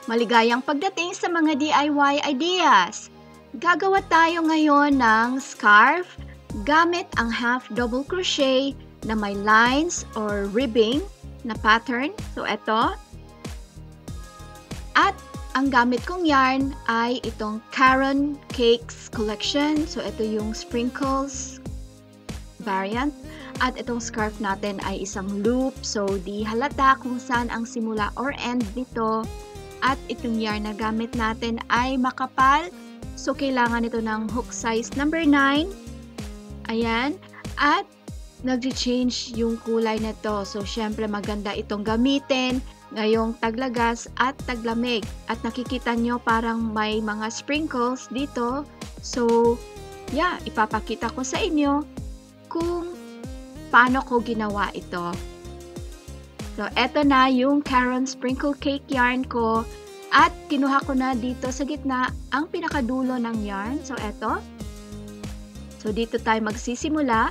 Maligayang pagdating sa mga DIY ideas! Gagawa tayo ngayon ng scarf gamit ang half double crochet na may lines or ribbing na pattern. So, ito. At ang gamit kong yarn ay itong Caron Cakes Collection. So, ito yung sprinkles variant. At itong scarf natin ay isang loop. So, di halata kung saan ang simula or end nito. At itong yarn na gamit natin ay makapal. So, kailangan ito ng hook size number 9. Ayan. At nag-change yung kulay nito. So, syempre maganda itong gamitin ngayong taglagas at taglamig. At nakikita nyo parang may mga sprinkles dito. So, yeah, ipapakita ko sa inyo kung paano ko ginawa ito. So, eto na yung Caron Sprinkle Cake yarn ko. At kinuha ko na dito sa gitna ang pinakadulo ng yarn. So, eto. So, dito tayo magsisimula.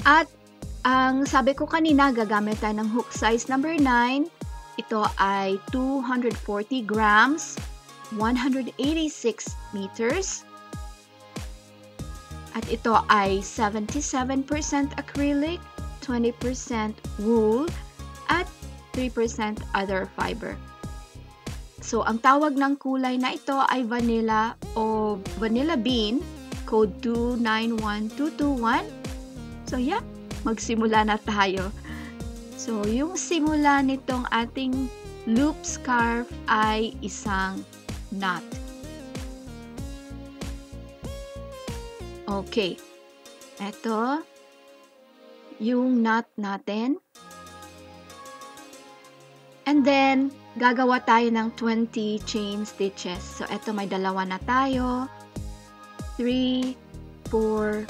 At ang sabi ko kanina, gagamit tayo ng hook size number 9. Ito ay 240 grams, 186 meters. At ito ay 77% acrylic, 20% wool, at 3% other fiber. So, ang tawag ng kulay na ito ay vanilla o vanilla bean, code 291221. So, yeah, magsimula na tayo. So, yung simula nitong ating loop scarf ay isang knot. Okay. Ito, yung knot natin. And then, gagawa tayo ng 20 chain stitches. So, ito may dalawa na tayo. 3, 4,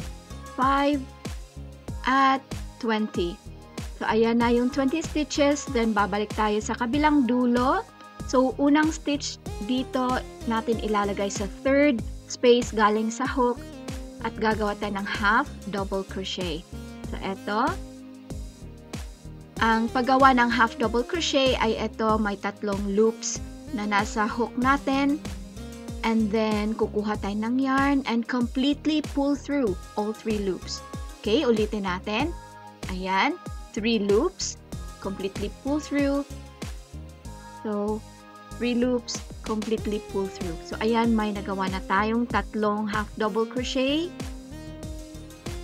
5, at 20. So, ayan na yung 20 stitches. Then, babalik tayo sa kabilang dulo. So, unang stitch dito natin ilalagay sa third space galing sa hook. At gagawa tayo ng half double crochet. So, eto. Ang paggawa ng half double crochet ay ito, may tatlong loops na nasa hook natin. And then, kukuha tayo ng yarn and completely pull through all 3 loops. Okay, ulitin natin. Ayan, 3 loops, completely pull through. So, 3 loops, completely pull through. So, ayan, may nagawa na tayong tatlong half double crochet.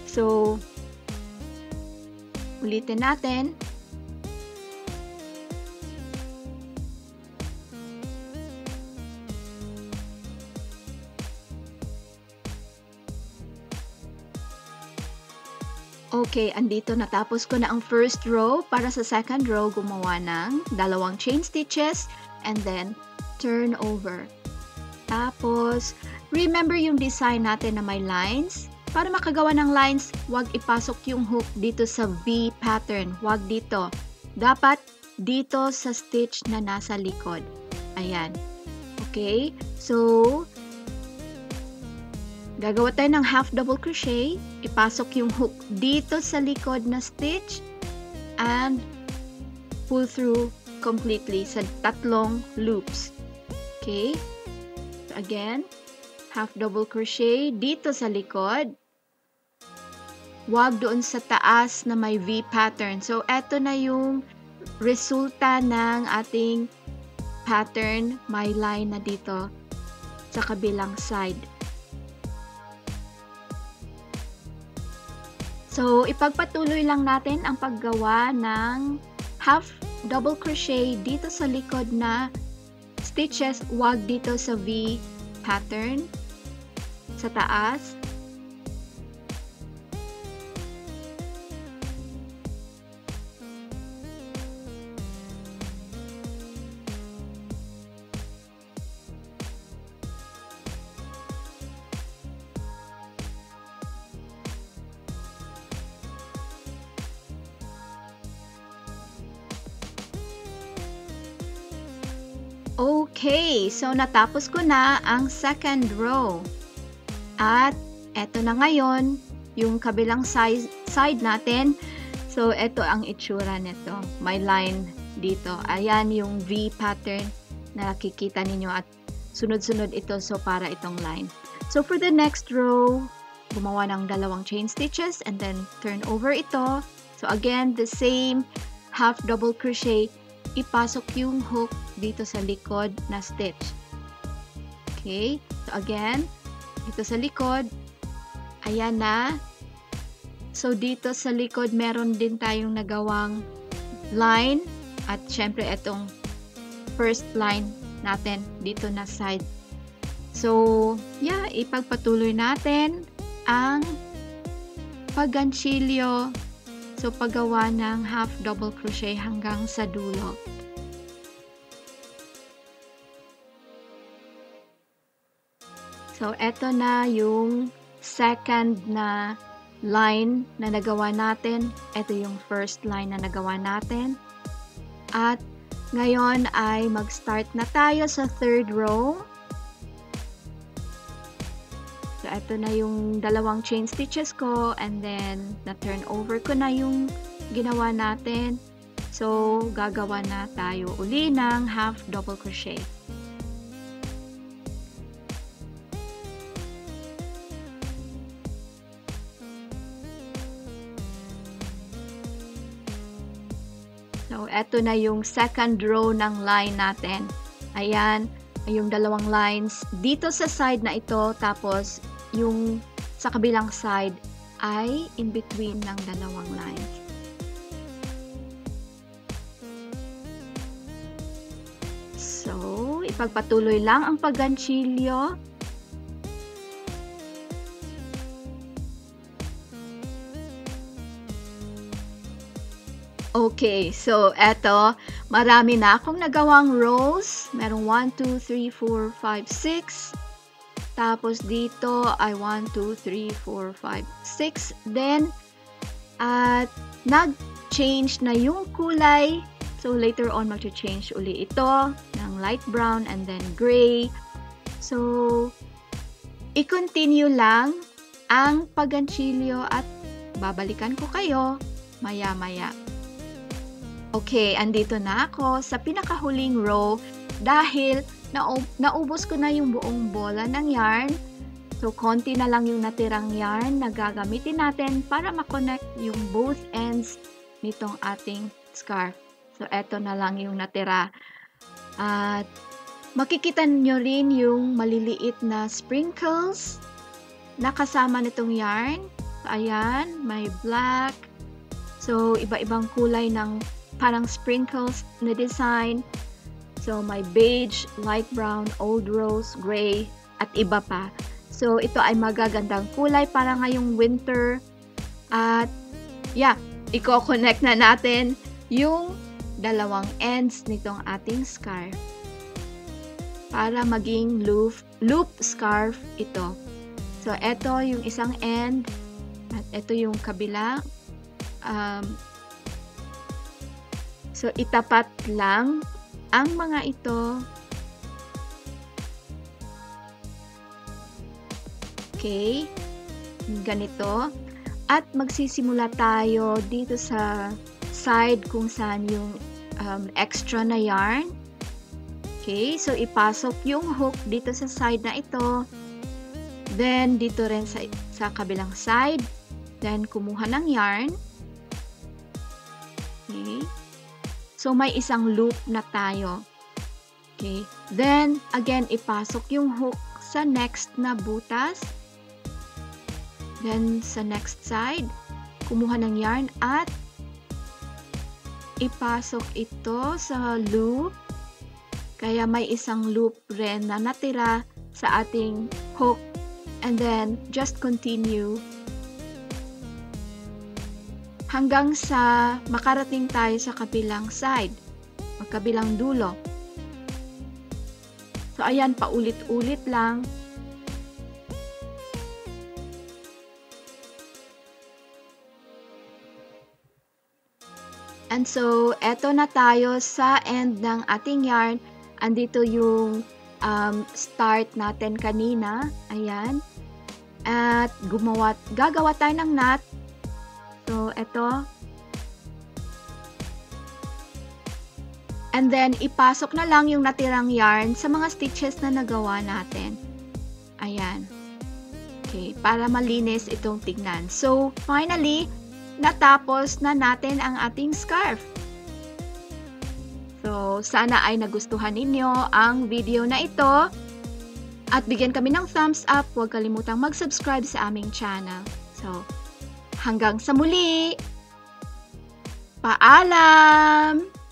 So, ulitin natin. Okay, andito natapos ko na ang first row. Para sa second row, gumawa ng dalawang chain stitches and then turn over. Tapos, remember yung design natin na may lines. Para makagawa ng lines, huwag ipasok yung hook dito sa V pattern. Huwag dito. Dapat dito sa stitch na nasa likod. Ayan. Okay, so gagawa tayo ng half double crochet, ipasok yung hook dito sa likod na stitch, and pull through completely sa tatlong loops. Okay? So again, half double crochet dito sa likod. Huwag doon sa taas na may V pattern. So, eto na yung resulta ng ating pattern. May line na dito sa kabilang side. So, ipagpatuloy lang natin ang paggawa ng half double crochet dito sa likod na stitches. Huwag dito sa V pattern sa taas. Okay, so natapos ko na ang second row. At eto na ngayon, yung kabilang side natin. So, eto ang itsura nito. May line dito. Ayan yung V pattern nakikita ninyo at sunod-sunod ito, so para itong line. So for the next row, gumawa ng dalawang chain stitches and then turn over ito. So again, the same half double crochet, ipasok yung hook dito sa likod na stitch. Okay, so again, dito sa likod, ayan na. So dito sa likod, meron din tayong nagawang line at syempre itong first line natin dito na side. So, yeah, ipagpatuloy natin ang paggantsilyo. So, paggawa ng half double crochet hanggang sa dulo. So, eto na yung second na line na nagawa natin. Ito yung first line na nagawa natin. At ngayon ay mag-start na tayo sa third row. So, ito na yung dalawang chain stitches ko and then na-turn over ko na yung ginawa natin. So, gagawa na tayo uli ng half double crochet. So, eto na yung second row ng line natin. Ayan, yung dalawang lines dito sa side na ito, tapos yung sa kabilang side ay in between ng dalawang lines. So, ipagpatuloy lang ang paggantsilyo. Okay, so eto, marami na akong nagawang rows. Merong 1, 2, 3, 4, 5, 6. Tapos dito ay 1, 2, 3, 4, 5, 6. Then, at nag-change na yung kulay. So, later on, mag-change uli ito ng light brown and then gray. So, i-continue lang ang paggantsilyo at babalikan ko kayo maya-maya. Okay, andito na ako sa pinakahuling row dahil naubos ko na yung buong bola ng yarn. So, konti na lang yung natirang yarn na gagamitin natin para makonect yung both ends nitong ating scarf. So, eto na lang yung natira. At makikita nyo rin yung maliliit na sprinkles na kasama nitong yarn. So, ayan, may black. So, iba-ibang kulay ng parang sprinkles na design. So, may beige, light brown, old rose, gray, at iba pa. So, ito ay magagandang kulay para ngayong winter. At, yeah, i-connect na natin yung dalawang ends nitong ating scarf para maging loop scarf ito. So, ito yung isang end at ito yung kabila. So, itapat lang ang mga ito. Okay. Ganito. At magsisimula tayo dito sa side kung saan yung extra na yarn. Okay. So, ipasok yung hook dito sa side na ito. Then, dito rin sa kabilang side. Then, kumuha ng yarn. Okay. So, may isang loop na tayo. Okay. Then, again, ipasok yung hook sa next na butas. Then, sa next side, kumuha ng yarn at ipasok ito sa loop. Kaya may isang loop rin na natira sa ating hook. And then, just continue hanggang sa makarating tayo sa kabilang side o kabilang dulo. So, ayan, paulit-ulit lang. And so, eto na tayo sa end ng ating yarn. Andito yung start natin kanina. Ayan. At gagawa tayo ng knot. So, And then, ipasok na lang yung natirang yarn sa mga stitches na nagawa natin. Ayan. Okay, para malinis itong tignan. So, finally, natapos na natin ang ating scarf. So, sana ay nagustuhan ninyo ang video na ito. At bigyan kami ng thumbs up. Huwag kalimutang mag-subscribe sa aming channel. So, hanggang sa muli! Paalam!